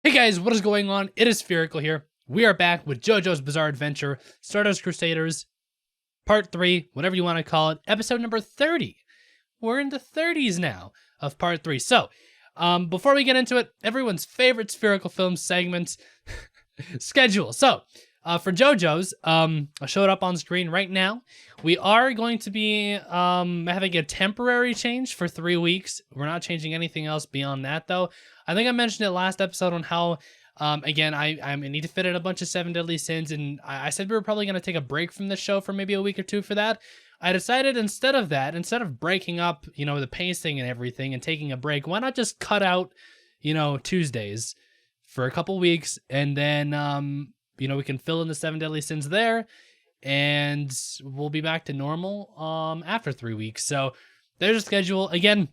Hey guys, what is going on? It is Spherical here. We are back with JoJo's Bizarre Adventure, Stardust Crusaders, Part 3, whatever you want to call it, episode number 30. We're in the 30s now of Part 3. So, before we get into it, everyone's favorite Spherical Film segment schedule. So, for JoJo's, I'll show it up on screen right now. We are going to be having a temporary change for 3 weeks. We're not changing anything else beyond that, though. I think I mentioned it last episode on how, again, I need to fit in a bunch of 7 Deadly Sins, and I said we were probably going to take a break from the show for maybe a week or two for that. I decided instead of that, instead of breaking up, the pacing and everything and taking a break, why not just cut out, Tuesdays for a couple weeks, and then, we can fill in the 7 Deadly Sins there, and we'll be back to normal after 3 weeks. So there's a schedule. Again,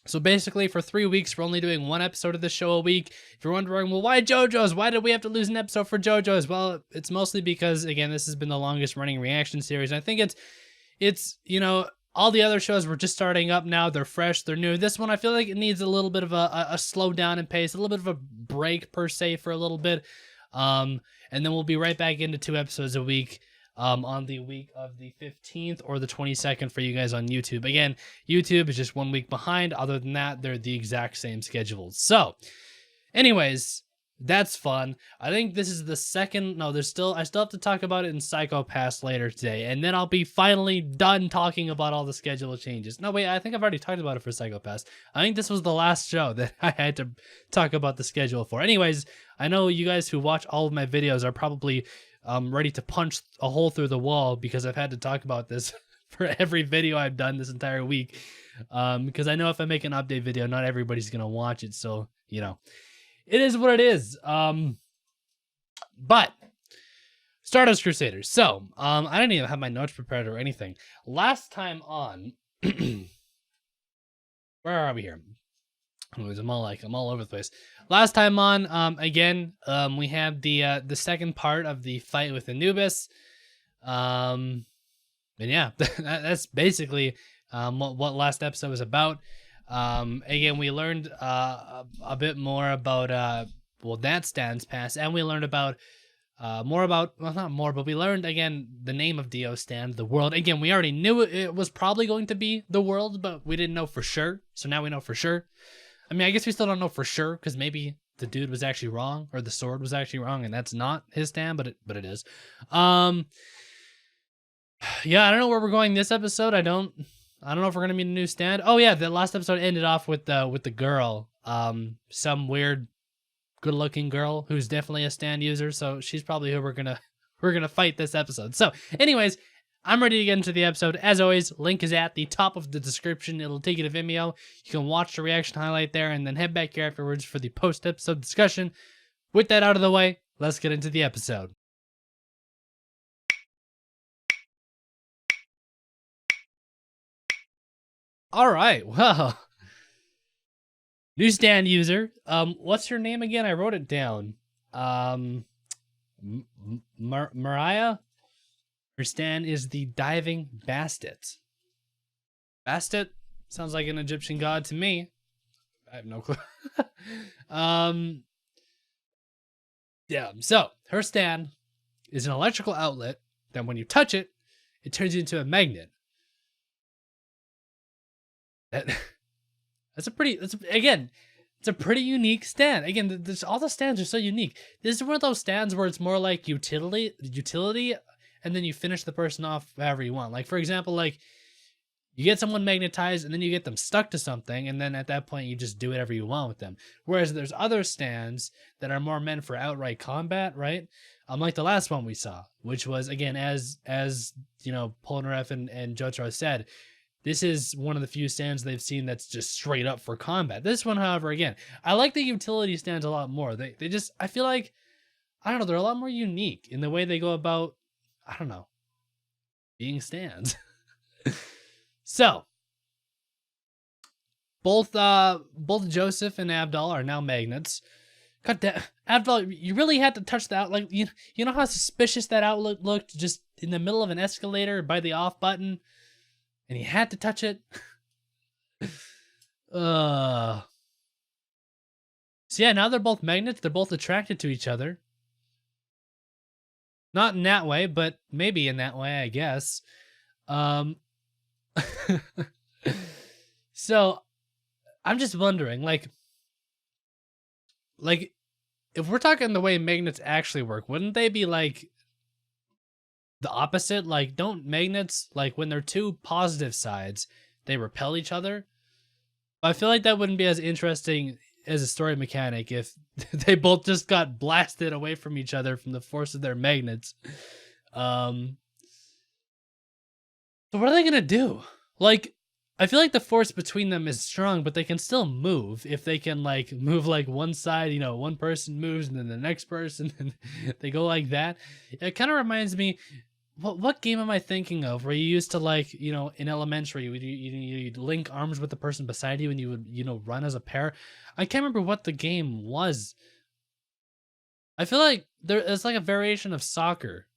so basically for 3 weeks, we're only doing 1 episode of the show a week. If you're wondering, well, why JoJo's? Why did we have to lose an episode for JoJo's? Well, it's mostly because, again, this has been the longest running reaction series. I think it's all the other shows were just starting up now. They're fresh, they're new. This one, I feel like it needs a little bit of a slow down in pace, a little bit of a break per se for a little bit. And then we'll be right back into 2 episodes a week. On the week of the 15th or the 22nd for you guys on YouTube. Again, YouTube is just 1 week behind. Other than that, they're the exact same schedules. So, anyways, that's fun. I think this is the second. No, I still have to talk about it in Psycho Pass later today, and then I'll be finally done talking about all the schedule changes. No, wait, I think I've already talked about it for Psycho Pass. I think this was the last show that I had to talk about the schedule for. Anyways, I know you guys who watch all of my videos are probably ready to punch a hole through the wall because I've had to talk about this for every video I've done this entire week. Because I know if I make an update video, not everybody's going to watch it. So, it is what it is. But Stardust Crusaders. So, I didn't even have my notes prepared or anything. Last time on, where are we here? Anyways, I'm all over the place. Last time on, again, we have the second part of the fight with Anubis. And yeah, that's basically what last episode was about. Again, we learned a bit more about that stands pass, and we learned about not more, but we learned again the name of Dio stand, the world. Again, we already knew it was probably going to be the world, but we didn't know for sure. So now we know for sure. I mean, I guess we still don't know for sure, because maybe the dude was actually wrong, or the sword was actually wrong, and that's not his stand, but it is. Yeah, I don't know where we're going this episode. I don't know if we're gonna meet a new stand. Oh yeah, the last episode ended off with the girl, some weird, good-looking girl who's definitely a stand user. So she's probably who we're gonna fight this episode. So, anyways, I'm ready to get into the episode. As always, link is at the top of the description. It'll take you to Vimeo. You can watch the reaction highlight there and then head back here afterwards for the post-episode discussion. With that out of the way, let's get into the episode. All right, well, new stand user. What's her name again? I wrote it down. Mariah? Her stand is the diving Bastet. Bastet? Sounds like an Egyptian god to me. I have no clue. Yeah, so her stand is an electrical outlet that when you touch it, it turns you into a magnet. It's a pretty unique stand. Again, all the stands are so unique. This is one of those stands where it's more like utility, and then you finish the person off however you want. Like, for example, like, you get someone magnetized, and then you get them stuck to something, and then at that point, you just do whatever you want with them. Whereas there's other stands that are more meant for outright combat, right? Like the last one we saw, which was, again, as Polnareff and Jotaro said, this is one of the few stands they've seen that's just straight up for combat. This one, however, again, I like the utility stands a lot more. They just, I feel like, I don't know, they're a lot more unique in the way they go about, I don't know, being stands. So, both Joseph and Abdal are now magnets. God damn, Abdal, you really had to touch that. Like, you know how suspicious that outlet looked, just in the middle of an escalator by the off button, and you had to touch it. So yeah, now they're both magnets. They're both attracted to each other. Not in that way, but maybe in that way, I guess. Um, so I'm just wondering, like if we're talking the way magnets actually work, wouldn't they be like the opposite? Like, don't magnets, like when they're two positive sides, they repel each other? I feel like that wouldn't be as interesting as a story mechanic if they both just got blasted away from each other from the force of their magnets. So what are they gonna do? Like, I feel like the force between them is strong, but they can still move if they can like move like one side, you know, one person moves and then the next person and they go like that. It kind of reminds me, what game am I thinking of where you used to like, you know, in elementary, you'd link arms with the person beside you and you would, you know, run as a pair. I can't remember what the game was. I feel like it's like a variation of soccer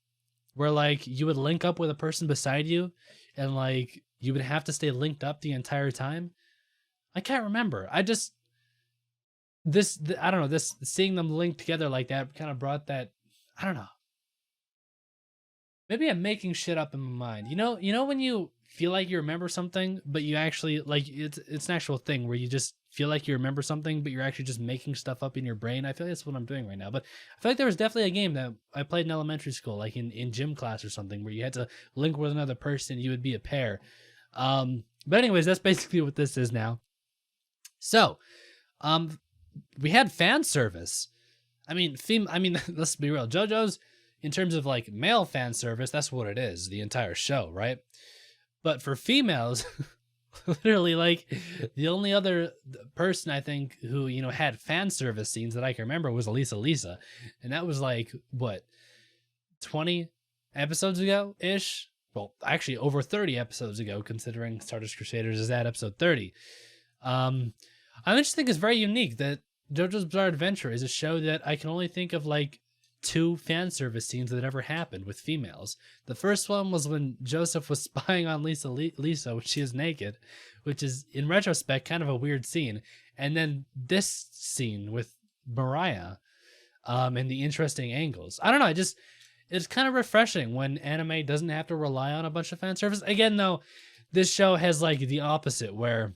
where like you would link up with a person beside you and like you would have to stay linked up the entire time. I can't remember. I don't know, this seeing them linked together like that kind of brought that, I don't know. Maybe I'm making shit up in my mind. You know when you feel like you remember something, but you actually like it's an actual thing where you just feel like you remember something, but you're actually just making stuff up in your brain. I feel like that's what I'm doing right now. But I feel like there was definitely a game that I played in elementary school, like in gym class or something, where you had to link with another person, you would be a pair. But anyways, that's basically what this is now. So, we had fan service. I mean, let's be real. JoJo's, in terms of like male fan service, that's what it is, the entire show, right? But for females, literally like the only other person I think who, you know, had fan service scenes that I can remember was Lisa. And that was like, what, 20 episodes ago ish? Well, actually over 30 episodes ago, considering Stardust Crusaders is at episode 30. I just think it's very unique that JoJo's Bizarre Adventure is a show that I can only think of like 2 fan service scenes that ever happened with females. The first one was when Joseph was spying on Lisa when she is naked, which is in retrospect kind of a weird scene. And then this scene with Mariah, and the interesting angles. I don't know, it's kind of refreshing when anime doesn't have to rely on a bunch of fan service. Again, though, this show has like the opposite where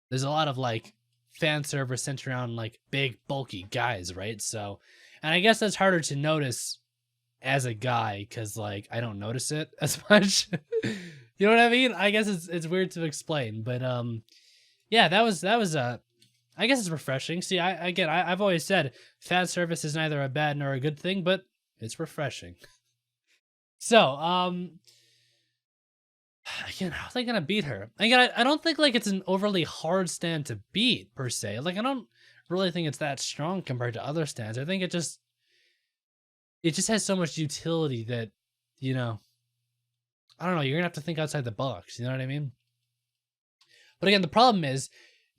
there's a lot of like fan service centered around like big bulky guys, right? So, and I guess that's harder to notice as a guy because like I don't notice it as much. You know what I mean? I guess it's weird to explain, but yeah, that was I guess it's refreshing. See, I've always said fan service is neither a bad nor a good thing, but it's refreshing. So, again, how are they gonna beat her? Again, I don't think like it's an overly hard stand to beat per se. Like I don't really think it's that strong compared to other stands. I think it just has so much utility that, you know, I don't know, you're gonna have to think outside the box, you know what I mean? But again, the problem is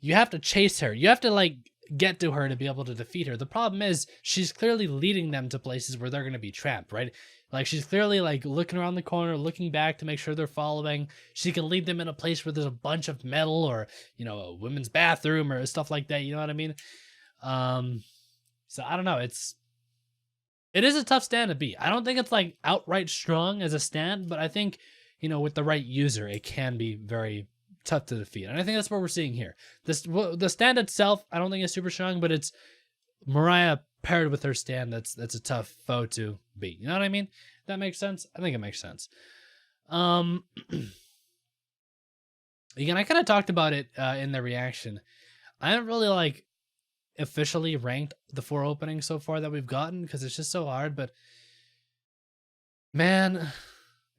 you have to chase her. You have to like get to her to be able to defeat her. The problem is she's clearly leading them to places where they're gonna be trapped, right? Like she's clearly like looking around the corner, looking back to make sure they're following. She can lead them in a place where there's a bunch of metal or, you know, a women's bathroom or stuff like that. You know what I mean? So I don't know. It is a tough stand to beat. I don't think it's like outright strong as a stand, but I think, you know, with the right user, it can be very tough to defeat. And I think that's what we're seeing here. The stand itself, I don't think is super strong, but it's Mariah paired with her stand that's a tough foe to beat. You know what I mean? That makes sense? I think it makes sense. Again, I kind of talked about it in the reaction. I haven't really like officially ranked the 4 openings so far that we've gotten because it's just so hard, but man,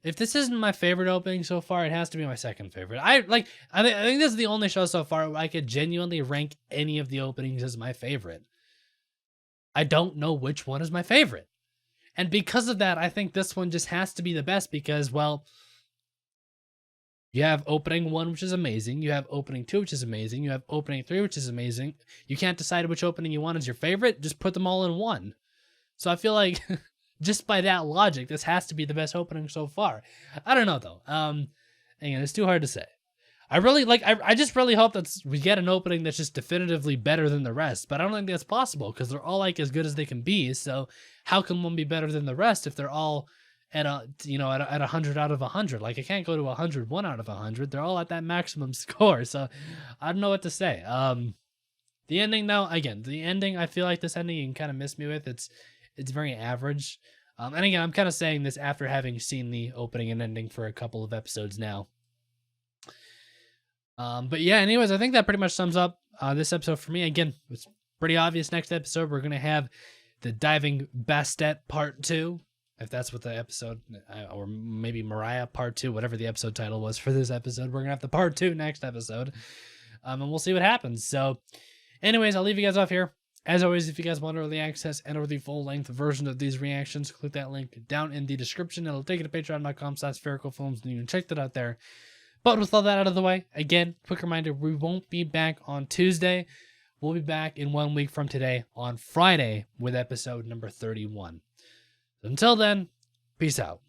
if this isn't my favorite opening so far, it has to be my second favorite. I think this is the only show so far where I could genuinely rank any of the openings as my favorite. I don't know which one is my favorite. And because of that, I think this one just has to be the best because, well, you have opening 1, which is amazing. You have opening 2, which is amazing. You have opening 3, which is amazing. You can't decide which opening you want as your favorite. Just put them all in one. So I feel like just by that logic, this has to be the best opening so far. I don't know, though. Again, it's too hard to say. I really like. I just really hope that we get an opening that's just definitively better than the rest. But I don't think that's possible because they're all like as good as they can be. So how can one be better than the rest if they're all at a at 100 out of 100? Like I can't go to 101 out of 100. They're all at that maximum score. So I don't know what to say. The ending though, again, the ending. I feel like this ending you can kind of miss me with. It's very average. And again, I'm kind of saying this after having seen the opening and ending for a couple of episodes now. But yeah, anyways, I think that pretty much sums up this episode for me. Again, it's pretty obvious. Next episode, we're going to have the Diving Bastet Part 2, if that's what the episode, or maybe Mariah Part 2, whatever the episode title was for this episode. We're going to have the Part 2 next episode, and we'll see what happens. So anyways, I'll leave you guys off here. As always, if you guys want early access and or the full-length version of these reactions, click that link down in the description. It'll take you to patreon.com/sphericalfilms, and you can check that out there. But with all that out of the way, again, quick reminder, we won't be back on Tuesday. We'll be back in 1 week from today on Friday with episode number 31. Until then, peace out.